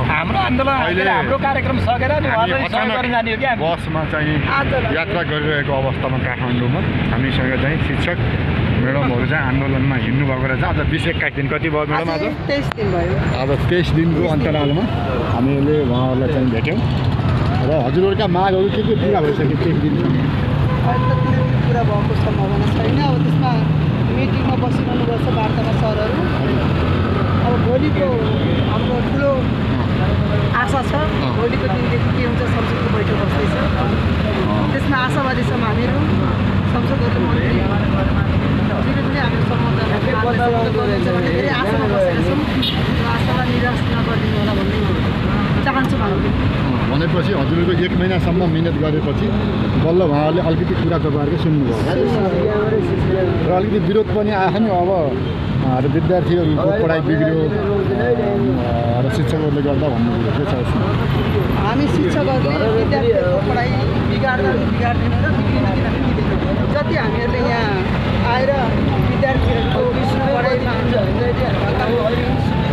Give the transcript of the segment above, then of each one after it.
हाम्रो आन्दोलन हाम्रो कार्यक्रम सकेर नि उहाँलाई सहयोग गर्न जाने हो कि हामी बसमा चाहिँ यात्रा गरिरहेको अवस्थामा काठमाडौँमा हामीसँग चाहिँ शिक्षक म्याडमहरू चाहिँ आन्दोलनमा हिँड्नु भएको रहेछ। आज 20-21 दिन कति भयो म्याडम? आज 23 दिन भयो। आज 23 दिनको अन्तरालमा हामीले उहाँहरूलाई चाहिँ भेट्यौँ र हजुरहरूका मागहरू के पुरा भइसक्यो 23 दिनसम्म? अहिले त कुनै पुरा भएको सम्भावना छैन। अब त्यसमा मिटिङमा बसिरहनुपर्छ वार्तामा सरहरू। अब भोलिको हाम्रो ठुलो आशा छ, भोलिको दिनदेखि के हुन्छ संसदको बैठक बस्दैछ, त्यसमा आशावादी छौँ हामीहरू। संसदहरू मन्त्री जसले पनि हामी सम्बन्ध धेरै आशामा बसेका छौँ। आशालाई निराश नगरिदिनु होला भन्ने चाहन्छौँ हामीले। भनेपछि हजुरहरूको 1 महिनासम्म मिहिनेत गरेपछि बल्ल उहाँहरूले अलिकति कुरा तपाईँहरूले सुन्नुभयो र अलिकति विरोध पनि आयो नि। अब विद्यार्थीहरूको पढाइ बिग्रियो र शिक्षकहरूले गर्दा भन्नुभयो के छ यसमा? हामी शिक्षकहरूले विद्यार्थीहरूको पढाइ बिगार्दैन र बिग्रिन किन जति हामीहरूले यहाँ आएर विद्यार्थीहरूको पढाइमा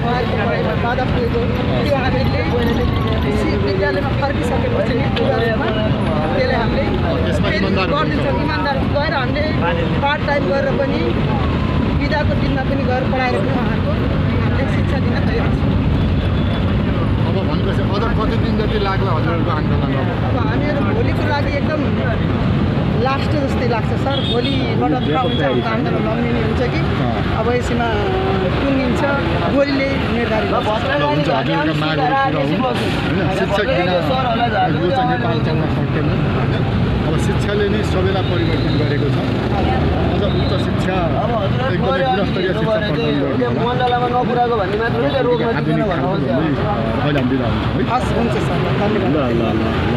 पढाइमा बाधा पुगेको त्यो हामीले विद्यालयमा फर्किसकेपछि त्यसले हामीले गरिदिन्छौँ। इमान्दार गएर हामीले पार्ट टाइम गरेर पनि बिदाको दिनमा पनि गएर पढाएर पनि उहाँहरूको हामीले शिक्षा दिन तयार छौँ। अब भनेपछि अझ कति दिन जति लाग्ला हजुरहरूको आन्दोलन? अब हामीहरू भोलिको लागि एकदम लास्ट जस्तै लाग्छ सर। भोलिबाट थाहा हुन्छ हाम्रो आन्दोलन लम्बिने हुन्छ कि अब यसमा टुङ्गिन्छ, भोलिले निर्धारित हुन्छ। हजुरहरूका मागहरू पुरा हुन् होइन। शिक्षक बिना यो चाहिँ नेपाल चल्न सक्दैन। अब शिक्षाले नै सबैलाई परिवर्तन गरेको छ। अझ उच्च शिक्षा एकदमै गुणस्तरीय शिक्षा प्रदान गर्नु मण्डलामा नपुराको भन्ने मात्र आधुनिक खालको भन्दै पहिला बिदा हुन्छ है। हस् हुन्छ सर, धन्यवाद। ल ल ल